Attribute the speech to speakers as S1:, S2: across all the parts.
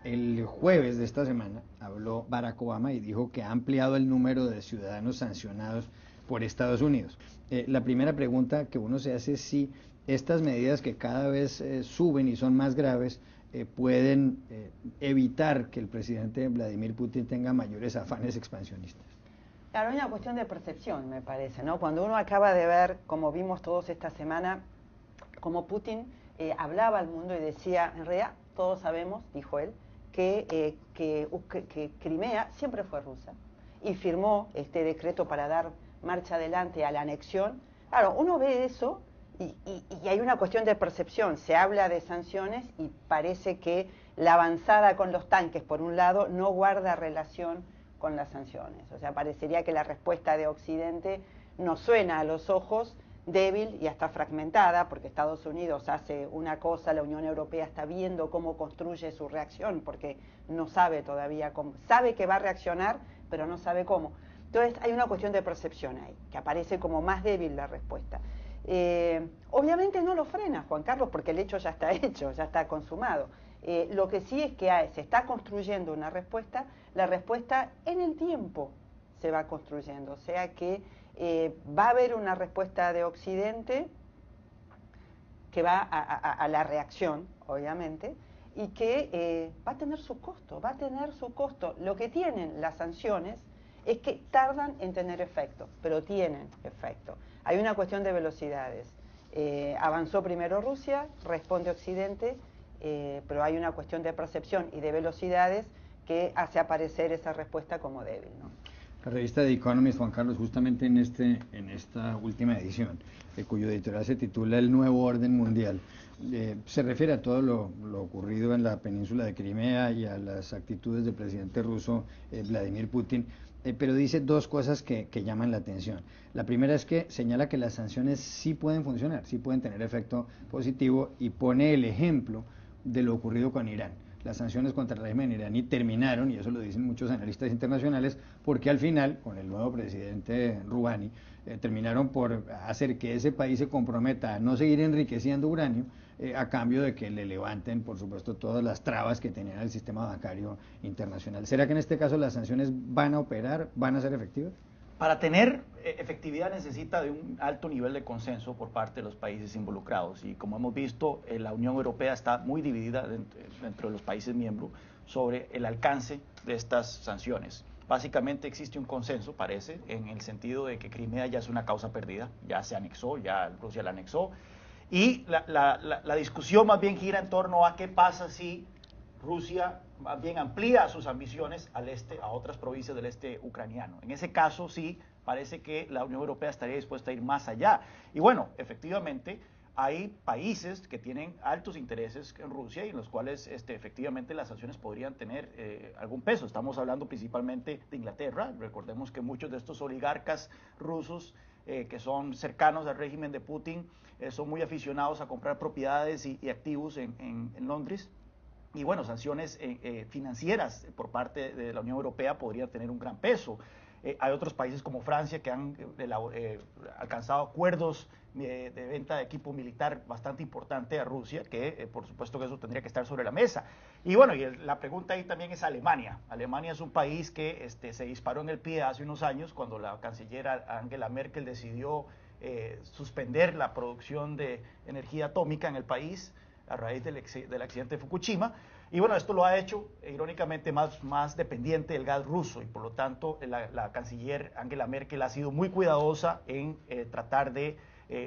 S1: El jueves de esta semana habló Barack Obama y dijo que ha ampliado el número de ciudadanos sancionados por Estados Unidos. La primera pregunta que uno se hace es si estas medidas que cada vez suben y son más graves pueden evitar que el presidente Vladimir Putin tenga mayores afanes expansionistas.
S2: Claro, hay una cuestión de percepción, me parece, ¿no? Cuando uno acaba de ver, como vimos todos esta semana, como Putin hablaba al mundo y decía, en realidad todos sabemos, dijo él, que Crimea siempre fue rusa y firmó este decreto para dar marcha adelante a la anexión. Claro, uno ve eso y hay una cuestión de percepción. Se habla de sanciones y parece que la avanzada con los tanques, por un lado, no guarda relación con las sanciones. O sea, parecería que la respuesta de Occidente nos suena a los ojos débil y hasta fragmentada, porque Estados Unidos hace una cosa, la Unión Europea está viendo cómo construye su reacción, porque no sabe todavía cómo, sabe que va a reaccionar, pero no sabe cómo. Entonces hay una cuestión de percepción ahí, que aparece como más débil la respuesta. Obviamente no lo frena, Juan Carlos, porque el hecho ya está hecho, ya está consumado. Lo que sí es que se está construyendo una respuesta, la respuesta en el tiempo se va construyendo, o sea que va a haber una respuesta de Occidente que va a la reacción, obviamente, y que va a tener su costo, va a tener su costo. Lo que tienen las sanciones es que tardan en tener efecto, pero tienen efecto. Hay una cuestión de velocidades. Avanzó primero Rusia, responde Occidente, pero hay una cuestión de percepción y de velocidades que hace aparecer esa respuesta como débil, ¿no?
S1: La revista The Economist, Juan Carlos, justamente en esta última edición, cuyo editorial se titula El Nuevo Orden Mundial, se refiere a todo lo ocurrido en la península de Crimea y a las actitudes del presidente ruso Vladimir Putin, pero dice dos cosas que llaman la atención. La primera es que señala que las sanciones sí pueden funcionar, sí pueden tener efecto positivo, y pone el ejemplo de lo ocurrido con Irán. Las sanciones contra el régimen iraní terminaron, y eso lo dicen muchos analistas internacionales, porque al final, con el nuevo presidente Rouhani, terminaron por hacer que ese país se comprometa a no seguir enriqueciendo uranio, a cambio de que le levanten, por supuesto, todas las trabas que tenía el sistema bancario internacional. ¿Será que en este caso las sanciones van a operar, van a ser efectivas?
S3: Para tener efectividad necesita de un alto nivel de consenso por parte de los países involucrados, y como hemos visto, la Unión Europea está muy dividida dentro de los países miembros sobre el alcance de estas sanciones. Básicamente existe un consenso, parece, en el sentido de que Crimea ya es una causa perdida, ya se anexó, ya Rusia la anexó, y la discusión más bien gira en torno a qué pasa si Rusia más bien amplía sus ambiciones al este, a otras provincias del este ucraniano. En ese caso sí parece que la Unión Europea estaría dispuesta a ir más allá. Y bueno, efectivamente hay países que tienen altos intereses en Rusia y en los cuales efectivamente las sanciones podrían tener algún peso. Estamos hablando principalmente de Inglaterra. Recordemos que muchos de estos oligarcas rusos que son cercanos al régimen de Putin son muy aficionados a comprar propiedades y activos en Londres. Y bueno, sanciones financieras por parte de la Unión Europea podrían tener un gran peso. Hay otros países como Francia que han alcanzado acuerdos de venta de equipo militar bastante importante a Rusia, que por supuesto que eso tendría que estar sobre la mesa. Y bueno, la pregunta ahí también es Alemania. Alemania es un país que se disparó en el pie hace unos años cuando la canciller Angela Merkel decidió suspender la producción de energía atómica en el país a raíz del accidente de Fukushima. Y bueno, esto lo ha hecho, irónicamente, más dependiente del gas ruso, y por lo tanto la canciller Angela Merkel ha sido muy cuidadosa en tratar de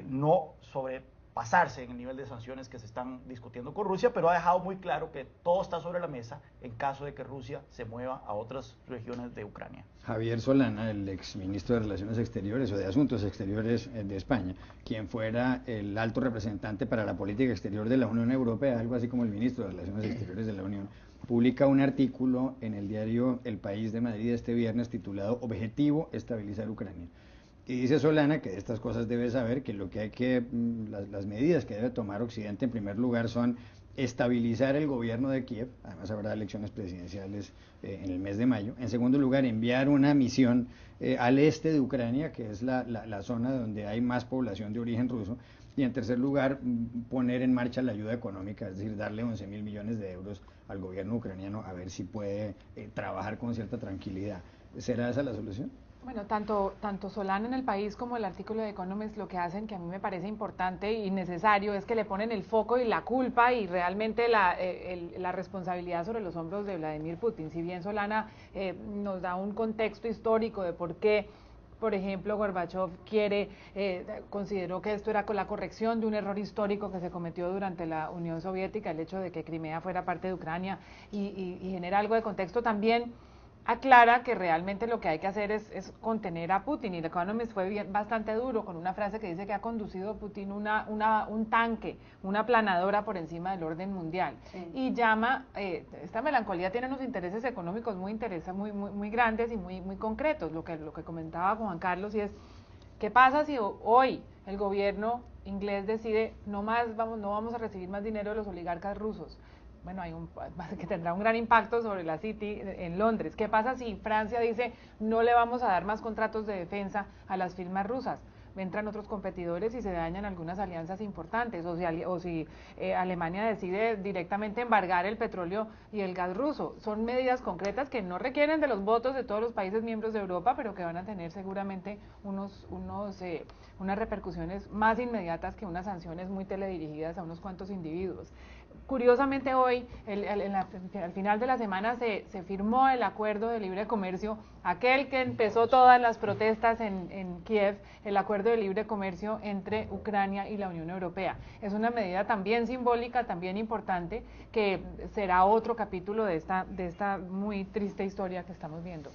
S3: no sobrepasarse en el nivel de sanciones que se están discutiendo con Rusia, pero ha dejado muy claro que todo está sobre la mesa en caso de que Rusia se mueva a otras regiones de Ucrania.
S1: Javier Solana, el exministro de Relaciones Exteriores o de Asuntos Exteriores de España, quien fuera el alto representante para la política exterior de la Unión Europea, algo así como el ministro de Relaciones Exteriores de la Unión, publica un artículo en el diario El País de Madrid este viernes titulado Objetivo estabilizar Ucrania. Y dice Solana que de estas cosas debe saber que lo que hay que, las medidas que debe tomar Occidente en primer lugar son estabilizar el gobierno de Kiev, además habrá elecciones presidenciales en el mes de mayo. En segundo lugar, enviar una misión al este de Ucrania, que es la zona donde hay más población de origen ruso. Y en tercer lugar, poner en marcha la ayuda económica, es decir, darle 11.000 millones de euros al gobierno ucraniano a ver si puede trabajar con cierta tranquilidad. ¿Será esa la solución?
S4: Bueno, tanto Solana en El País como el artículo de Economist lo que hacen, que a mí me parece importante y necesario, es que le ponen el foco y la culpa y realmente la responsabilidad sobre los hombros de Vladimir Putin. Si bien Solana nos da un contexto histórico de por qué, por ejemplo, Gorbachev consideró que esto era la corrección de un error histórico que se cometió durante la Unión Soviética, el hecho de que Crimea fuera parte de Ucrania, y genera algo de contexto también. Aclara que realmente lo que hay que hacer es contener a Putin, y el Economist fue bastante duro con una frase que dice que ha conducido Putin un tanque, una planadora por encima del orden mundial, sí. Y llama, esta melancolía tiene unos intereses económicos muy grandes y muy concretos, lo que comentaba Juan Carlos, y es, ¿qué pasa si hoy el gobierno inglés decide no vamos a recibir más dinero de los oligarcas rusos? Bueno, que tendrá un gran impacto sobre la City en Londres. ¿Qué pasa si Francia dice no le vamos a dar más contratos de defensa a las firmas rusas? Entran otros competidores y se dañan algunas alianzas importantes, o si Alemania decide directamente embargar el petróleo y el gas ruso. Son medidas concretas que no requieren de los votos de todos los países miembros de Europa, pero que van a tener seguramente unas repercusiones más inmediatas que unas sanciones muy teledirigidas a unos cuantos individuos. Curiosamente hoy, al final de la semana, se firmó el acuerdo de libre comercio, aquel que empezó todas las protestas en Kiev, el acuerdo de libre comercio entre Ucrania y la Unión Europea. Es una medida también simbólica, también importante, que será otro capítulo de esta muy triste historia que estamos viendo.